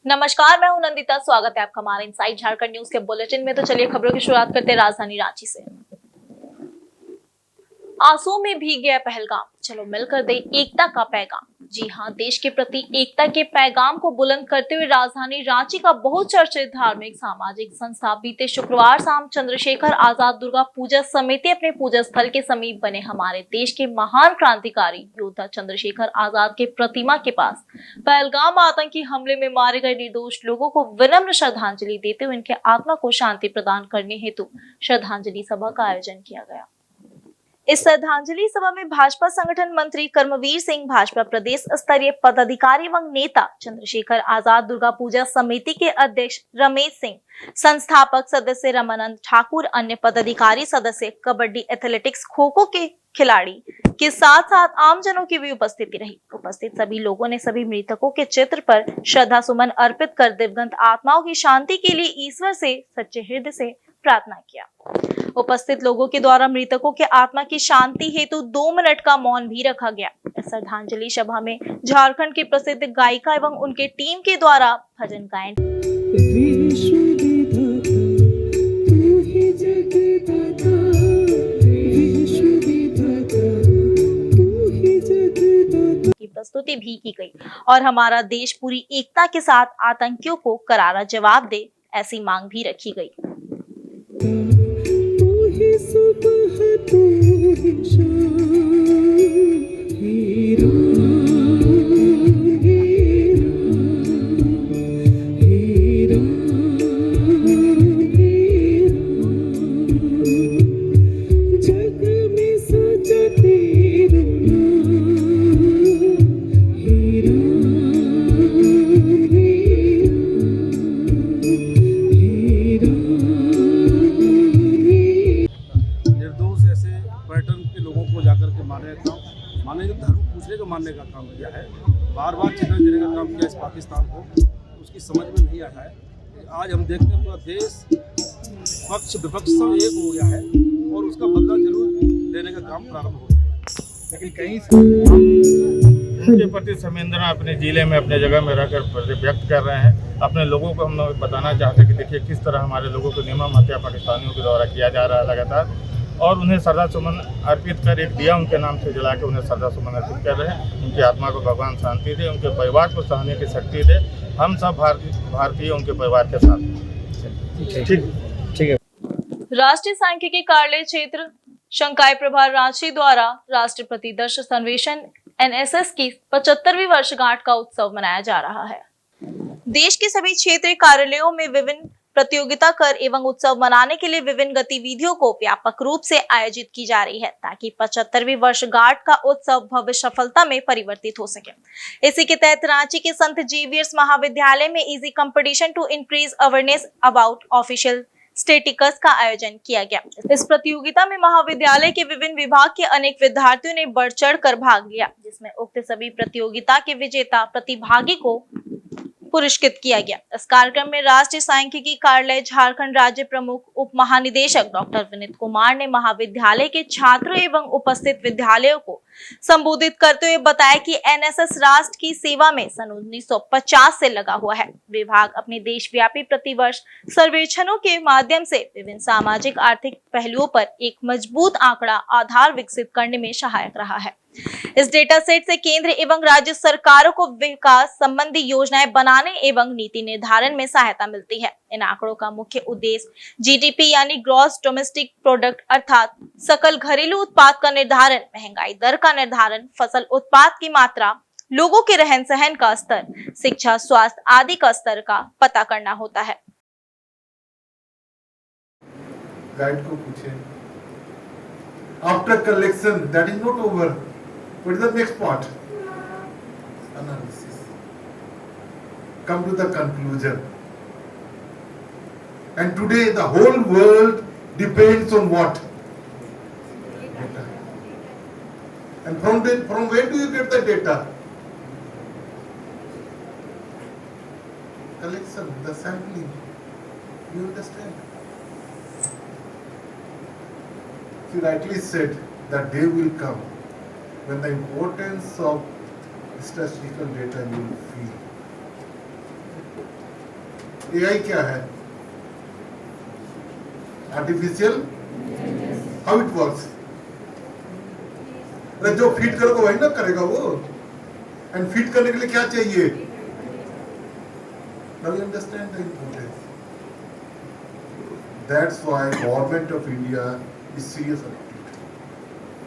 नमस्कार, मैं हूं नंदिता। स्वागत है आपका हमारे इनसाइड झारखंड न्यूज के बुलेटिन में। तो चलिए खबरों की शुरुआत करते हैं राजधानी रांची से। आंसुओं में भीग गया पहलगाम, चलो मिलकर दे एकता का पैगाम। जी हां, देश के प्रति एकता के पैगाम को बुलंद करते हुए राजधानी रांची का बहुचर्चित धार्मिक सामाजिक संस्था बीते शुक्रवार शाम चंद्रशेखर आजाद दुर्गा पूजा समिति अपने पूजा स्थल के समीप बने हमारे देश के महान क्रांतिकारी योद्धा चंद्रशेखर आजाद के प्रतिमा के पास पहलगाम आतंकी हमले में मारे गए निर्दोष लोगों को विनम्र श्रद्धांजलि देते हुए उनके आत्मा को शांति प्रदान करने हेतु श्रद्धांजलि सभा का आयोजन किया गया। इस श्रद्धांजलि सभा में भाजपा संगठन मंत्री कर्मवीर सिंह, भाजपा प्रदेश स्तरीय पदाधिकारी एवं नेता चंद्रशेखर आजाद दुर्गा पूजा समिति के अध्यक्ष रमेश सिंह, संस्थापक सदस्य रमानंद ठाकुर, अन्य पदाधिकारी सदस्य, कबड्डी, एथलेटिक्स, खो खो के खिलाड़ी के साथ साथ आमजनों की भी उपस्थिति रही। उपस्थित सभी लोगों ने सभी मृतकों के चित्र पर श्रद्धा सुमन अर्पित कर दिवंगत आत्माओं की शांति के लिए ईश्वर से सच्चे हृदय से प्रार्थना किया। उपस्थित लोगों के द्वारा मृतकों के आत्मा की शांति हेतु 2 मिनट का मौन भी रखा गया। इस श्रद्धांजलि सभा में झारखंड की प्रसिद्ध गायिका एवं उनके टीम के द्वारा भजन गायन की प्रस्तुति भी की गई और हमारा देश पूरी एकता के साथ आतंकियों को करारा जवाब दे, ऐसी मांग भी रखी गई। मारने का काम किया है, बार बार चिन्ह देने का काम किया इस पाकिस्तान को, उसकी समझ में नहीं आया है। आज हम देखते हैं पूरा देश पक्ष विपक्ष सब एक हो गया है और उसका बदला जरूर लेने का काम प्रारंभ हो गया है। लेकिन कहीं से उनके प्रति संवेदना अपने जिले में अपने जगह में रहकर व्यक्त कर रहे हैं। अपने लोगों को हम लोग बताना चाहते हैं कि देखिए किस तरह हमारे लोगों को निर्मम हत्या पाकिस्तानियों के द्वारा किया जा रहा है लगातार, और उन्हें श्रद्धा सुमन अर्पित कर एक दिया उनके नाम से जला के उन्हें श्रद्धा सुमन अर्पित कर रहे हैं। उनकी आत्मा को भगवान शांति दे, उनके परिवार को सहने की शक्ति दे। हम सब भारतीय उनके परिवार के साथ। ठीक है। राष्ट्रीय सांख्यिकी कार्यालय क्षेत्र शंकाय प्रभार रांची द्वारा राष्ट्रपति दर्श सर्वेक्षण NSS की 75वीं वर्षगांठ का उत्सव मनाया जा रहा है। देश के सभी क्षेत्रीय कार्यालयों में विभिन्न प्रतियोगिता कर एवं उत्सव मनाने के लिए विभिन्न गतिविधियों को व्यापक रूप से आयोजित की जा रही है, ताकि 75वीं वर्षगांठ का उत्सव भव्य सफलता में परिवर्तित हो सके। इसी के तहत रांची के संत जेवियर्स महाविद्यालय में easy competition to increase awareness about official statistics का आयोजन किया गया। इस प्रतियोगिता में महाविद्यालय के विभिन्न विभाग के अनेक विद्यार्थियों ने बढ़ चढ़ कर भाग लिया, जिसमें उक्त सभी प्रतियोगिता के विजेता प्रतिभागी को पुरस्कृत किया गया। इस कार्यक्रम में राष्ट्रीय सांख्यिकी कार्यालय झारखंड राज्य प्रमुख उप महानिदेशक डॉक्टर विनीत कुमार ने महाविद्यालय के छात्रों एवं उपस्थित विद्यालयों को संबोधित करते हुए बताया कि NSS राष्ट्र की सेवा में सन 1950 से लगा हुआ है। विभाग अपने देशव्यापी प्रतिवर्ष सर्वेक्षणों के माध्यम से विभिन्न सामाजिक आर्थिक पहलुओं पर एक मजबूत आंकड़ा आधार विकसित करने में सहायक रहा है। इस डेटा सेट से केंद्र एवं राज्य सरकारों को विकास संबंधी योजनाएं बनाने एवं नीति निर्धारण में सहायता मिलती है। इन आंकड़ों का मुख्य उद्देश्य GDP यानी ग्रॉस डोमेस्टिक प्रोडक्ट अर्थात सकल घरेलू उत्पाद का निर्धारण, महंगाई दर का निर्धारण, फसल उत्पाद की मात्रा, लोगों के रहन सहन का स्तर, शिक्षा, स्वास्थ्य आदि का स्तर का पता करना होता है। गाइड को पूछे, after collection that is not over, what is the next part? Analysis. Come to the conclusion. And today the whole world depends on what? Data. And from where do you get the data? Collection, the sampling. You understand? You rightly said that day will come when the importance of statistical data you will feel. AI क्या है? Artificial, how it works? जो feed करोगे वही ना करेगा वो। And feed करने के लिए क्या चाहिए? Now you understand the importance. That's why government of India is serious about it.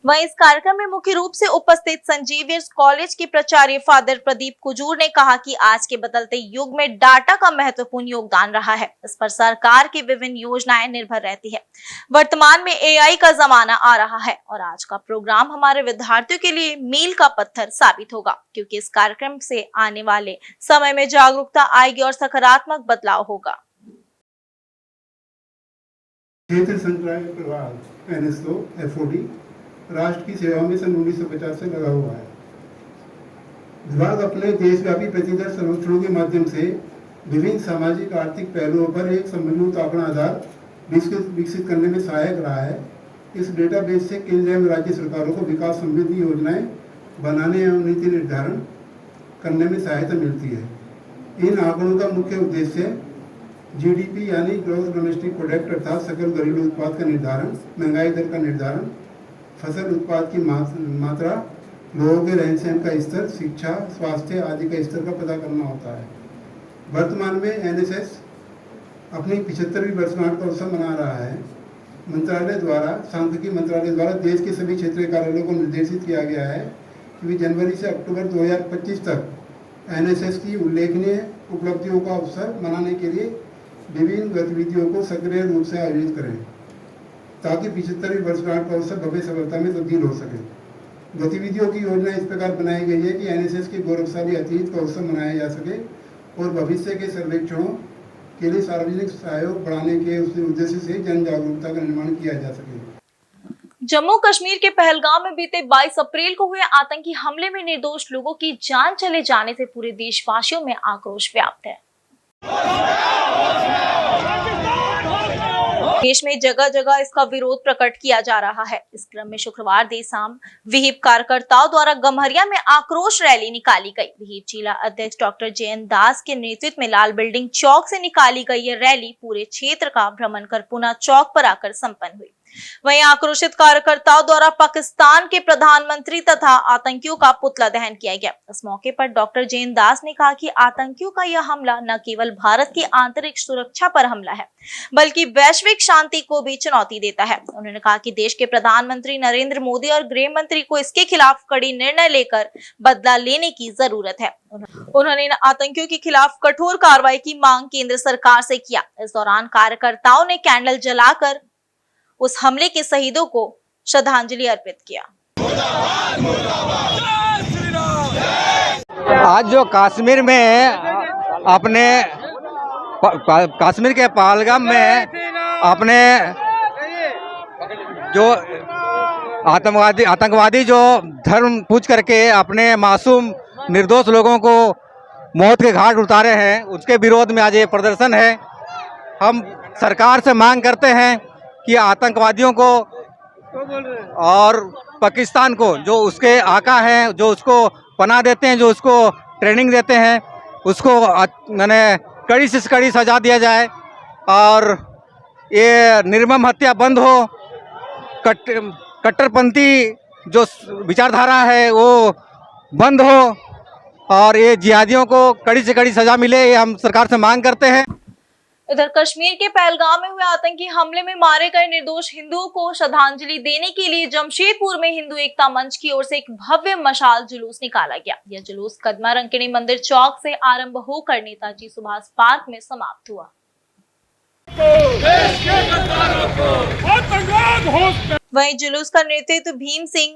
वहीं इस कार्यक्रम में मुख्य रूप से उपस्थित सेंट जेवियर्स कॉलेज के प्राचार्य फादर प्रदीप कुजूर ने कहा कि आज के बदलते युग में डाटा का महत्वपूर्ण योगदान रहा है। इस पर सरकार की विभिन्न योजनाएं निर्भर रहती है। वर्तमान में AI का जमाना आ रहा है और आज का प्रोग्राम हमारे विद्यार्थियों के लिए मील का पत्थर साबित होगा, क्योंकि इस कार्यक्रम से आने वाले समय में जागरूकता आएगी और सकारात्मक बदलाव होगा। क्षेत्र संचार प्रभाग NSO FOD राष्ट्र की सेवा में सन 1950 से लगा हुआ है। विभाग अपने देशव्यापी प्रतिदर सर्वेक्षणों के माध्यम से विभिन्न सामाजिक आर्थिक पहलुओं पर एक समन्वित आंकड़ा आधार विकसित करने में सहायक रहा है। इस डेटाबेस से केंद्र एवं राज्य सरकारों को विकास संबंधी योजनाएं बनाने एवं नीति निर्धारण करने में सहायता मिलती है। इन आंकड़ों का मुख्य उद्देश्य GDP यानी ग्रोस डोमेस्टिक प्रोडक्ट अर्थात सकल घरेलू उत्पाद का निर्धारण, महंगाई दर का निर्धारण, फसल उत्पाद की मात्रा, लोगों के रहन सहन का स्तर, शिक्षा, स्वास्थ्य आदि का स्तर का पता करना होता है। वर्तमान में NSS अपनी 75वीं वर्षगांठ का उत्सव मना रहा है। सांख्यिकी मंत्रालय द्वारा देश के सभी क्षेत्रीय कार्यालयों को निर्देशित किया गया है कि वे जनवरी से अक्टूबर 2025 तक NSS की उल्लेखनीय उपलब्धियों का अवसर मनाने के लिए विभिन्न गतिविधियों को सक्रिय रूप से आयोजित करें, ताकि 75वीं वर्षगांठ का अवसर भव्य सफलता में तब्दील हो सके। गतिविधियों की योजना इस प्रकार बनाई गई है कि NSS के गौरवशाली अतीत का उत्सव मनाया जा सके और भविष्य के सर्वेक्षणों के लिए सार्वजनिक सहयोग बढ़ाने के उद्देश्य से जन जागरूकता का निर्माण किया जा सके। जम्मू कश्मीर के पहलगाम में बीते 22 अप्रैल को हुए आतंकी हमले में निर्दोष लोगों की जान चले जाने से पूरे देशवासियों में आक्रोश व्याप्त है। देश में जगह जगह इसका विरोध प्रकट किया जा रहा है। इस क्रम में शुक्रवार देर शाम विहिप कार्यकर्ताओं द्वारा गम्हरिया में आक्रोश रैली निकाली गई। विहिप जिला अध्यक्ष डॉक्टर जयंत दास के नेतृत्व में लाल बिल्डिंग चौक से निकाली गई यह रैली पूरे क्षेत्र का भ्रमण कर पुनः चौक पर आकर संपन्न हुई। वहीं आक्रोशित कार्यकर्ताओं द्वारा पाकिस्तान के प्रधानमंत्री तथा आतंकियों का पुतला दहन किया गया। इस मौके पर डॉक्टर जयंत दास ने कहा कि आतंकियों का यह हमला न केवल भारत की आंतरिक सुरक्षा पर हमला है, बल्कि वैश्विक शांति को भी चुनौती देता है। उन्होंने कहा कि देश के प्रधानमंत्री नरेंद्र मोदी और गृह मंत्री को इसके खिलाफ कड़ी निर्णय लेकर बदला लेने की जरूरत है। उन्होंने आतंकियों के खिलाफ कठोर कार्रवाई की मांग केंद्र सरकार से किया। इस दौरान कार्यकर्ताओं ने कैंडल जलाकर उस हमले के शहीदों को श्रद्धांजलि अर्पित किया। आज जो कश्मीर में अपने कश्मीर के पहलगाम में अपने जो आतंकवादी जो धर्म पूछ करके अपने मासूम निर्दोष लोगों को मौत के घाट उतारे हैं, उसके विरोध में आज ये प्रदर्शन है। हम सरकार से मांग करते हैं कि आतंकवादियों को और पाकिस्तान को, जो उसके आका हैं, जो उसको पनाह देते हैं, जो उसको ट्रेनिंग देते हैं, उसको मैंने कड़ी से कड़ी सजा दिया जाए और ये निर्मम हत्या बंद हो। कट्टरपंथी जो विचारधारा है वो बंद हो और ये जिहादियों को कड़ी से कड़ी सजा मिले, ये हम सरकार से मांग करते हैं। इधर कश्मीर के पहलगाम में हुए आतंकी हमले में मारे गए निर्दोष हिंदुओं को श्रद्धांजलि देने के लिए जमशेदपुर में हिंदू एकता मंच की ओर से एक भव्य मशाल जुलूस निकाला गया। यह जुलूस कदमा रंकिणी मंदिर चौक से आरंभ होकर नेताजी सुभाष पार्क में समाप्त हुआ। वहीं जुलूस का नेतृत्व भीम सिंह,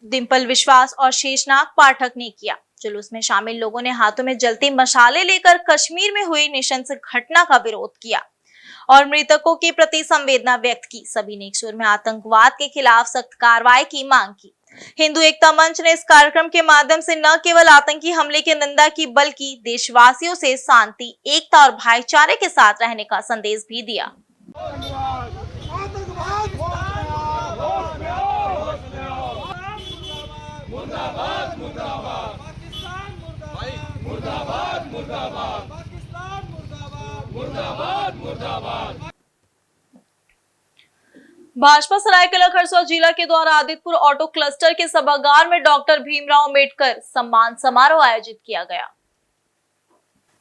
डिम्पल विश्वास और शेषनाग पाठक ने किया। जुलूस में शामिल लोगों ने हाथों में जलती मशालें लेकर कश्मीर में हुई नृशंस घटना का विरोध किया और मृतकों के प्रति संवेदना व्यक्त की। सभी ने एक सुर में आतंकवाद के खिलाफ सख्त कार्रवाई की मांग की। हिंदू एकता मंच ने इस कार्यक्रम के माध्यम से न केवल आतंकी हमले की निंदा की, बल्कि देशवासियों से शांति, एकता और भाईचारे के साथ रहने का संदेश भी दिया। भाजपा सरायकेला खरसुआ जिला के द्वारा आदितपुर ऑटो क्लस्टर के सभागार में डॉक्टर भीमराव अंबेडकर सम्मान समारोह आयोजित किया गया।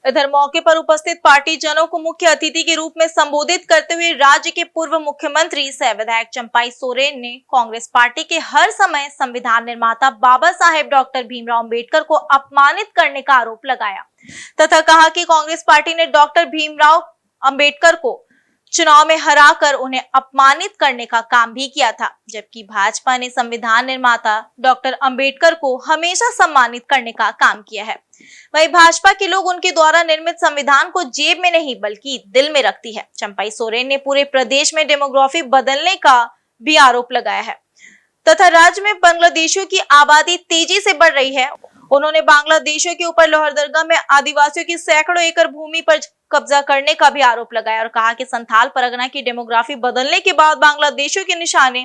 इधर मौके पर उपस्थित पार्टी जनों को मुख्य अतिथि के रूप में संबोधित करते हुए राज्य के पूर्व मुख्यमंत्री सह विधायक चंपाई सोरेन ने कांग्रेस पार्टी के हर समय संविधान निर्माता बाबा साहेब डॉक्टर भीमराव अंबेडकर को अपमानित करने का आरोप लगाया तथा कहा कि कांग्रेस पार्टी ने डॉक्टर भीमराव अंबेडकर को चुनाव में हराकर उन्हें अपमानित करने का काम भी किया था, जबकि भाजपा ने संविधान निर्माता डॉक्टर अंबेडकर को हमेशा सम्मानित करने का काम किया है। वहीं भाजपा के लोग उनके द्वारा निर्मित संविधान को जेब में नहीं बल्कि दिल में रखती है। चंपाई सोरेन ने पूरे प्रदेश में डेमोग्राफी बदलने का भी आरोप लगाया है तथा राज्य में बांग्लादेशियों की आबादी तेजी से बढ़ रही है। उन्होंने बांग्लादेशियों के ऊपर लोहरदगा में आदिवासियों की सैकड़ों एकड़ भूमि पर कब्जा करने का भी आरोप लगाया और कहा कि संथाल परगना की डेमोग्राफी बदलने के बाद बांग्लादेशियों के निशाने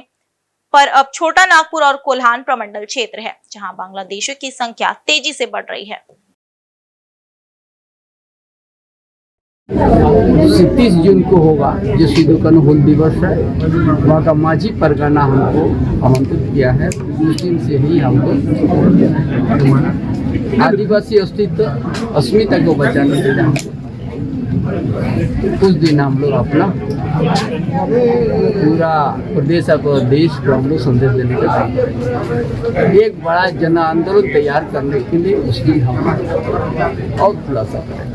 पर अब छोटा नागपुर और कोल्हान प्रमंडल क्षेत्र है, जहां बांग्लादेशियों की संख्या तेजी से बढ़ रही है। 30 जून को होगा जो सिद्धू कान्हू हुल दिवस है। वहाँ का माझी परगना हमको आमंत्रित किया है। उस दिन से ही हमको आदिवासी अस्मिता को बचाने के लिए उस दिन हम लोग अपना पूरा प्रदेश और देश को हम लोग संदेश देने का काम करेंगे। एक बड़ा जन आंदोलन तैयार करने के लिए उस दिन हम और खुलासा करेंगे।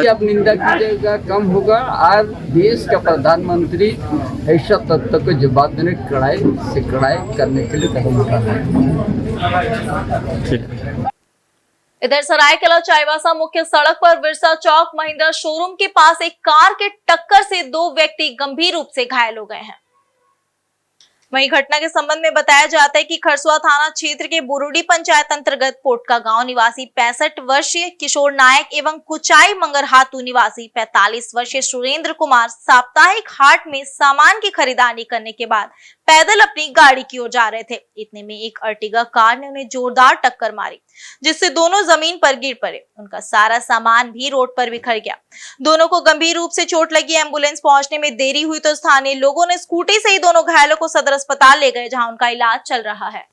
अब निंदा कीजिएगा कम होगा और देश का प्रधानमंत्री ऐसा तत्व को जवाब देने कड़ाई से कड़ाई करने के लिए कदम उठा रहे हैं। इधर सरायकेला चाईबासा मुख्य सड़क पर विरसा चौक महिंद्रा शोरूम के पास एक कार के टक्कर से 2 व्यक्ति गंभीर रूप से घायल हो गए हैं। वहीं घटना के संबंध में बताया जाता है कि खरसुआ थाना क्षेत्र के बुरुडी पंचायत अंतर्गत पोटका गांव निवासी 65 वर्षीय किशोर नायक एवं कुचाई मंगरहातू निवासी 45 वर्षीय सुरेंद्र कुमार साप्ताहिक हाट में सामान की खरीदारी करने के बाद पैदल अपनी गाड़ी की ओर जा रहे थे। इतने में एक अर्टिगा कार ने उन्हें जोरदार टक्कर मारी, जिससे दोनों जमीन पर गिर पड़े। उनका सारा सामान भी रोड पर बिखर गया। दोनों को गंभीर रूप से चोट लगी। एम्बुलेंस पहुंचने में देरी हुई तो स्थानीय लोगों ने स्कूटी से ही दोनों घायलों को सदर अस्पताल ले गए, जहां उनका इलाज चल रहा है।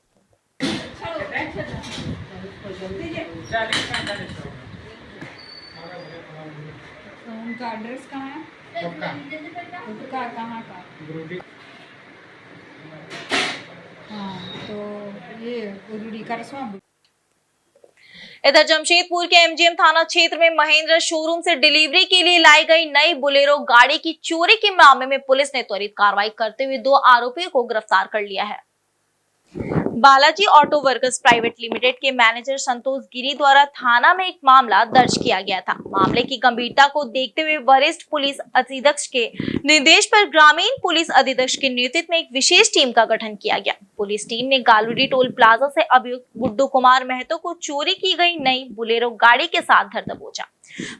उनका एड्रेस कहाँ है? कहाँ का? हाँ, तो ये बुरुडी खरसुआ। इधर जमशेदपुर के एमजीएम थाना क्षेत्र में महेंद्र शोरूम से डिलीवरी के लिए लाई गई नई बोलेरो गाड़ी की चोरी के मामले में पुलिस ने त्वरित कार्रवाई करते हुए 2 आरोपियों को गिरफ्तार कर लिया है। Balaji auto workers private limited के मैनेजर संतोष गिरी द्वारा थाना में एक मामला दर्ज किया गया था। मामले की गंभीरता को देखते हुए वरिष्ठ पुलिस अधीक्षक के निर्देश पर ग्रामीण पुलिस अधीक्षक के नेतृत्व में एक विशेष टीम का गठन किया गया। पुलिस टीम ने गालूडी टोल प्लाजा से अभियुक्त गुड्डू कुमार महतो को चोरी की गई नई बुलेरो गाड़ी के साथ धर दबोचा।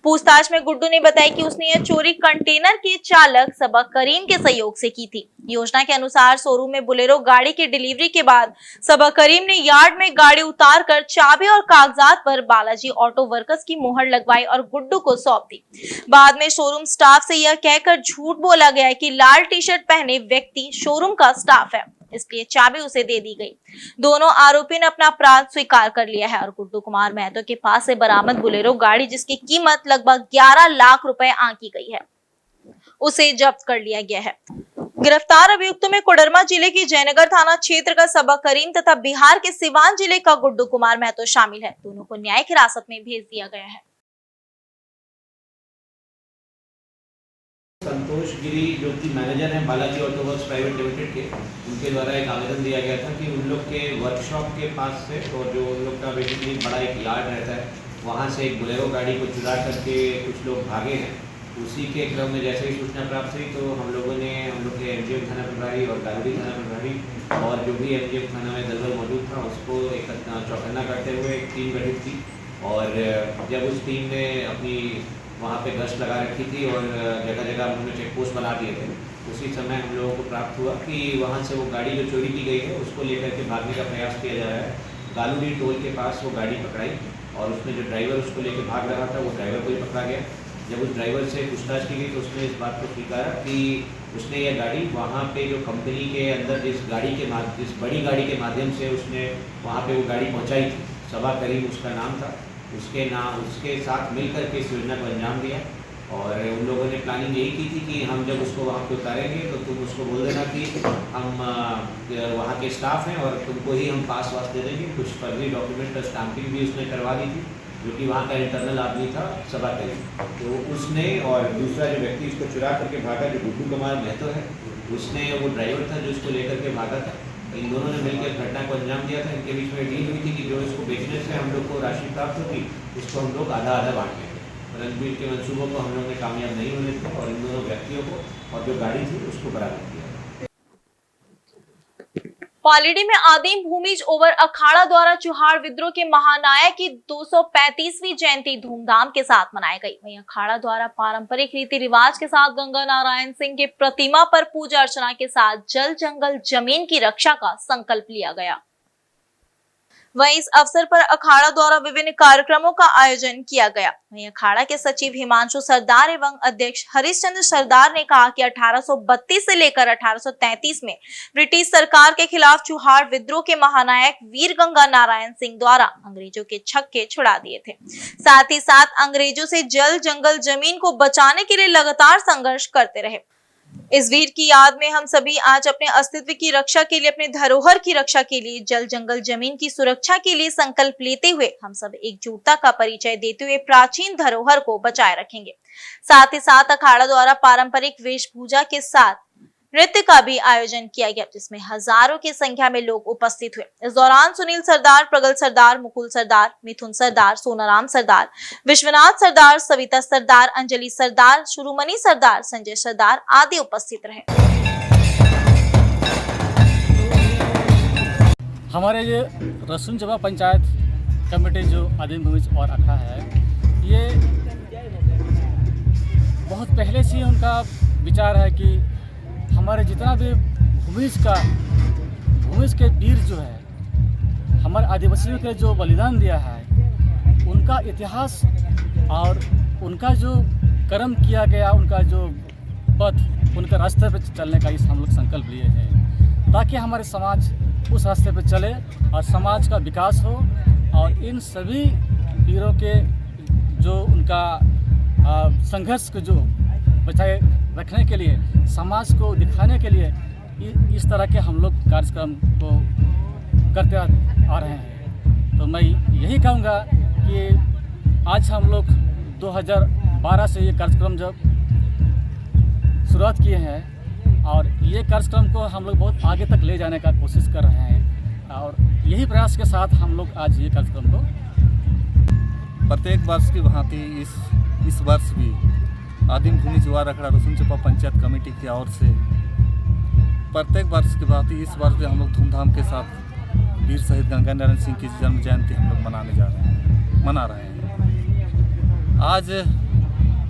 पूछताछ में गुड्डू ने बताया कि उसने यह चोरी कंटेनर के चालक सबा करीम के सहयोग से की थी। योजना के अनुसार शोरूम में बुलेरो गाड़ी की डिलीवरी के बाद सबा करीम ने यार्ड में गाड़ी उतारकर चाबी और कागजात पर बालाजी ऑटो वर्कर्स की मोहर लगवाई और गुड्डू को सौंप दी। बाद में शोरूम स्टाफ से यह कहकर झूठ बोला गया कि लाल टी शर्ट पहने व्यक्ति शोरूम का स्टाफ है, इसलिए चाबी उसे दे दी गई। दोनों आरोपी ने अपना अपराध स्वीकार कर लिया है और गुड्डू कुमार महतो के पास से बरामद बुलेरो गाड़ी, जिसकी कीमत लगभग 11 लाख रुपए आंकी गई है, उसे जब्त कर लिया गया है। गिरफ्तार अभियुक्तों में कोडरमा जिले के जयनगर थाना क्षेत्र का सबा करीम तथा बिहार के सिवान जिले का गुड्डू कुमार महतो शामिल है। दोनों को न्यायिक हिरासत में भेज दिया गया है। संतोष गिरी जो कि मैनेजर हैं Balaji auto works private limited के, उनके द्वारा एक आवेदन दिया गया था कि उन लोग के वर्कशॉप के पास से, और जो उन लोग का बेसिकली बड़ा एक यार्ड रहता है, वहाँ से एक बोलेरो गाड़ी को चुरा करके कुछ लोग भागे हैं। उसी के क्रम में जैसे ही सूचना प्राप्त हुई तो हम लोग के एमजीएम थाना प्रभारी और गालूडी थाना प्रभारी और जो भी एमजीएम थाना में दलबल मौजूद था उसको एक चौकन्ना करते हुए एक टीम गठित की। और जब उस टीम ने अपनी वहाँ पे गश्त लगा रखी थी और जगह जगह उन्होंने चेक पोस्ट बना दिए थे, उसी समय हम लोगों को प्राप्त हुआ कि वहाँ से वो गाड़ी जो चोरी की गई है उसको लेकर के भागने का प्रयास किया जा रहा है। गालूडी टोल के पास वो गाड़ी पकड़ाई और उसमें जो ड्राइवर उसको लेकर भाग रहा था वो ड्राइवर को भी पकड़ा गया। जब उस ड्राइवर से पूछताछ की गई तो उसने इस बात को स्वीकारा कि उसने यह गाड़ी वहाँ पे जो कंपनी के अंदर जिस बड़ी गाड़ी के माध्यम से उसने वहाँ पे वो गाड़ी पहुँचाई थी, सबा करीम उसका नाम था, उसके साथ मिलकर के इस योजना को अंजाम दिया। और उन लोगों ने प्लानिंग यही की थी कि हम जब उसको वहाँ पे उतारेंगे तो तुम उसको बोल देना कि हम वहाँ के स्टाफ हैं और तुमको ही हम पास वास दे देंगे। कुछ फर्जी डॉक्यूमेंट स्टाम्पिंग भी उसने करवा दी थी, जो कि वहाँ का इंटरनल आदमी था सबा करीम। तो उसने और दूसरा जो व्यक्ति उसको चुरा करके भागा, जो गुड्डू कुमार महतो है, उसने वो ड्राइवर था जो उसको लेकर के भागा था। इन दोनों ने मिलकर घटना को अंजाम दिया था। इनके बीच में डील हुई थी कि जो इसको बेचने से हम लोग को राशि प्राप्त होगी उसको हम लोग आधा आधा बांट लेंगे, परंतु इनके मंसूबों को हम लोगों ने कामयाब नहीं होने दिया और इन दोनों व्यक्तियों को और जो गाड़ी थी उसको बरामद किया। पालीडी में आदिम भूमिज ओवर अखाड़ा द्वारा चुहाड़ विद्रोह के महानायक की 235वीं जयंती धूमधाम के साथ मनाई गई। वहीं अखाड़ा द्वारा पारंपरिक रीति रिवाज के साथ गंगा नारायण सिंह के प्रतिमा पर पूजा अर्चना के साथ जल जंगल जमीन की रक्षा का संकल्प लिया गया। वहीं इस अवसर पर अखाड़ा द्वारा विभिन्न कार्यक्रमों का आयोजन किया गया। वहीं अखाड़ा के सचिव हिमांशु सरदार एवं अध्यक्ष हरिश्चंद्र सरदार ने कहा कि 1832 से लेकर 1833 में ब्रिटिश सरकार के खिलाफ चुहाड़ विद्रोह के महानायक वीर गंगा नारायण सिंह द्वारा अंग्रेजों के छक्के छुड़ा दिए थे। साथ ही साथ अंग्रेजों से जल जंगल जमीन को बचाने के लिए लगातार संघर्ष करते रहे। इस वीर की याद में हम सभी आज अपने अस्तित्व की रक्षा के लिए, अपने धरोहर की रक्षा के लिए, जल जंगल जमीन की सुरक्षा के लिए संकल्प लेते हुए हम सब एकजुटता का परिचय देते हुए प्राचीन धरोहर को बचाए रखेंगे। साथ ही साथ अखाड़ा द्वारा पारंपरिक वेशभूषा के साथ नृत्य का भी आयोजन किया गया, जिसमें हजारों की संख्या में लोग उपस्थित हुए। इस दौरान सुनील सरदार, प्रगल सरदार, मुकुल सरदार, मिथुन सरदार, सोनाराम सरदार, विश्वनाथ सरदार, सविता सरदार, अंजलि सरदार, शुरुमणि सरदार, संजय सरदार आदि उपस्थित रहे। हमारे ये रसूलजवा पंचायत कमेटी जो आदिम भूमिज और अखाड़ा है, ये बहुत पहले से उनका विचार है कि हमारे जितना भी भूमिज के वीर जो है, हमारे आदिवासियों के जो बलिदान दिया है, उनका इतिहास और उनका जो कर्म किया गया, उनका जो पथ, उनका रास्ते पे चलने का इस हम लोग संकल्प लिए हैं, ताकि हमारे समाज उस रास्ते पे चले और समाज का विकास हो। और इन सभी वीरों के जो उनका संघर्ष को जो बचाए रखने के लिए, समाज को दिखाने के लिए इस तरह के हम लोग कार्यक्रम को करते आ रहे हैं। तो मैं यही कहूँगा कि आज हम लोग 2012 से ये कार्यक्रम जब शुरुआत किए हैं और ये कार्यक्रम को हम लोग बहुत आगे तक ले जाने का कोशिश कर रहे हैं और यही प्रयास के साथ हम लोग आज ये कार्यक्रम को प्रत्येक वर्ष की भांति इस वर्ष भी आदिम भूमि जुआर अखाड़ा रसूलजवा पंचायत कमेटी की ओर से प्रत्येक वर्ष की भांति इस वर्ष भी हम लोग धूमधाम के साथ वीर शहीद गंगा नारायण सिंह की जन्म जयंती हम लोग मना रहे हैं। आज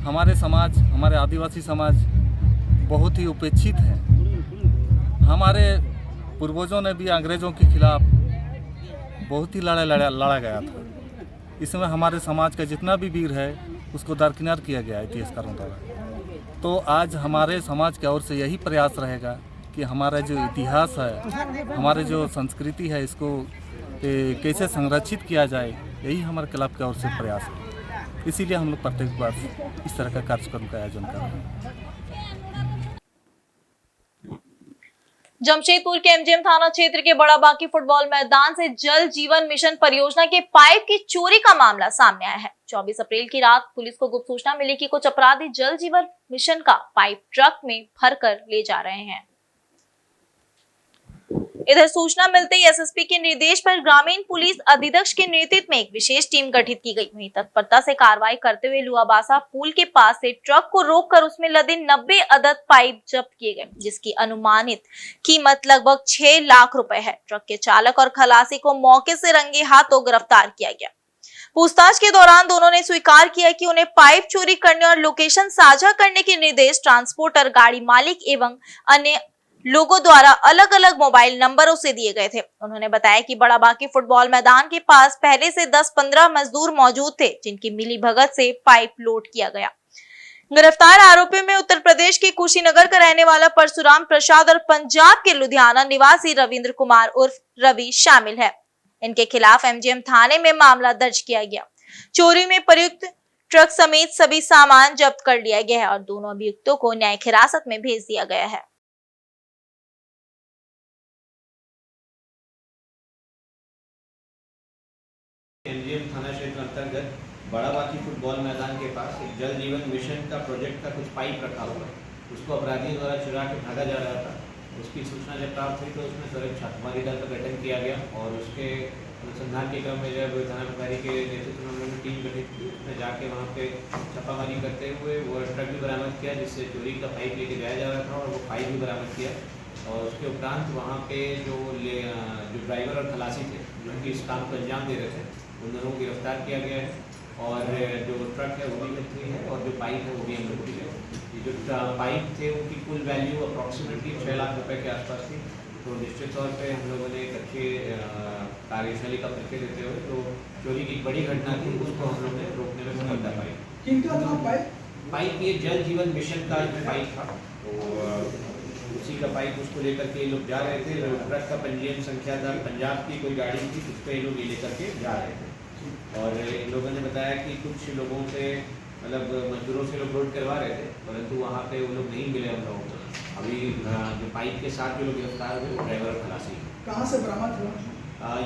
हमारे समाज, हमारे आदिवासी समाज बहुत ही उपेक्षित है। हमारे पूर्वजों ने भी अंग्रेज़ों के खिलाफ बहुत ही लड़ा गया था। इसमें हमारे समाज का जितना भी वीर है उसको दरकिनार किया गया है इतिहासकारों द्वारा। तो आज हमारे समाज की ओर से यही प्रयास रहेगा कि हमारा जो इतिहास है, हमारे जो संस्कृति है, इसको कैसे संरक्षित किया जाए, यही हमारे क्लब की ओर से प्रयास है। इसीलिए हम लोग प्रत्येक वर्ष इस तरह का कार्यक्रम का आयोजन कर रहे हैं। जमशेदपुर के एमजीएम थाना क्षेत्र के बड़ा बाकी फुटबॉल मैदान से जल जीवन मिशन परियोजना के पाइप की चोरी का मामला सामने आया है। 24 अप्रैल की रात पुलिस को गुप्त सूचना मिली कि कुछ अपराधी जल जीवन मिशन का पाइप ट्रक में भरकर ले जा रहे हैं। इधर सूचना मिलते ही एसएसपी के निर्देश पर ग्रामीण पुलिस अधीक्षक के नेतृत्व में एक विशेष टीम गठित की गई। वहीं तत्परता से कार्रवाई करते हुए लुआबासा पुल के पास से ट्रक को रोककर उसमें लदे 90 अदद पाइप जब्त किए गए, जिसकी अनुमानित कीमत लगभग 6 लाख रुपए है। ट्रक के चालक और खलासी को मौके से रंगे हाथों गिरफ्तार किया गया। पूछताछ के दौरान दोनों ने स्वीकार किया कि उन्हें पाइप चोरी करने और लोकेशन साझा करने के निर्देश ट्रांसपोर्टर, गाड़ी मालिक एवं अन्य लोगों द्वारा अलग अलग मोबाइल नंबरों से दिए गए थे। उन्होंने बताया कि बड़ा बाकी फुटबॉल मैदान के पास पहले से 10-15 मजदूर मौजूद थे, जिनकी मिली भगत से पाइप लोड किया गया। गिरफ्तार आरोपियों में उत्तर प्रदेश के कुशीनगर का रहने वाला परशुराम प्रसाद और पंजाब के लुधियाना निवासी रविंद्र कुमार उर्फ रवि शामिल है। इनके खिलाफ एमजीएम थाने में मामला दर्ज किया गया। चोरी में प्रयुक्त ट्रक समेत सभी सामान जब्त कर लिया गया है और दोनों अभियुक्तों को न्यायिक हिरासत में भेज दिया गया है। एमजीएम थाना क्षेत्र अंतर्गत बड़ाबाकी फुटबॉल मैदान के पास एक जल जीवन मिशन का प्रोजेक्ट का कुछ पाइप रखा हुआ है, उसको अपराधियों द्वारा चुरा के भागा जा रहा था। उसकी सूचना जब प्राप्त हुई तो उसमें त्वरित छापेमारी दल का गठन किया गया और उसके अनुसंधान के क्रम में जब थाना प्रभारी के नेतृत्व में हम लोगों ने टीम गठित की, उसमें जाके वहाँ पे छापामारी करते हुए वो ट्रक भी बरामद किया जिससे चोरी का पाइप लेके जाया जा रहा था और वो पाइप भी बरामद किया। और उसके उपरांत वहाँ पे जो ड्राइवर और खलासी थे जो कि इस काम को अंजाम दे रहे थे, उन दोनों को गिरफ्तार किया गया है और जो ट्रक है वो भी जब्त हुई है और जो पाइप है वो भी हम लोग की है। ये जो पाइप थे उनकी कुल वैल्यू अप्रॉक्सीमेटली 6 लाख रुपए के आसपास थी। तो निश्चित तौर पे हम लोगों ने एक अच्छी कार्यशैली का परिचय देते हुए जो चोरी की बड़ी घटना थी उसको हम लोग ने रोकने में सफलता पाई। किनका था पाइप ये जल जीवन मिशन का पाइप था, तो उसी का पाइप उसको लेकर के ये लोग जा रहे थे। ट्रक का पंजीयन संख्या था पंजाब की कोई गाड़ी थी, उस पर ये लोग ये लेकर के जा रहे थे। और इन लोगों ने बताया कि कुछ लोगों से मतलब मजदूरों से लोग लोड करवा रहे थे, परंतु वहाँ पे वो लोग नहीं मिले हम लोगों को। अभी जो पाइप के साथ जो लोग गिरफ्तार हुए वो ड्राइवर और खलासी। कहाँ से बरामद हुआ?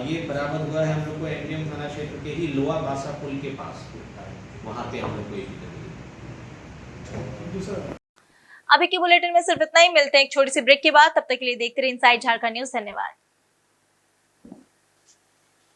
ये बरामद हुआ है हम लोग को एमजीएम थाना क्षेत्र के ही लोआ बासा पुल के पास, वहाँ पे हम लोग को दूसरा। अभी के बुलेटिन में सिर्फ इतना ही। मिलते हैं एक छोटी सी ब्रेक के बाद, तब तक के लिए देखते रहिए इनसाइड झारखंड न्यूज। धन्यवाद।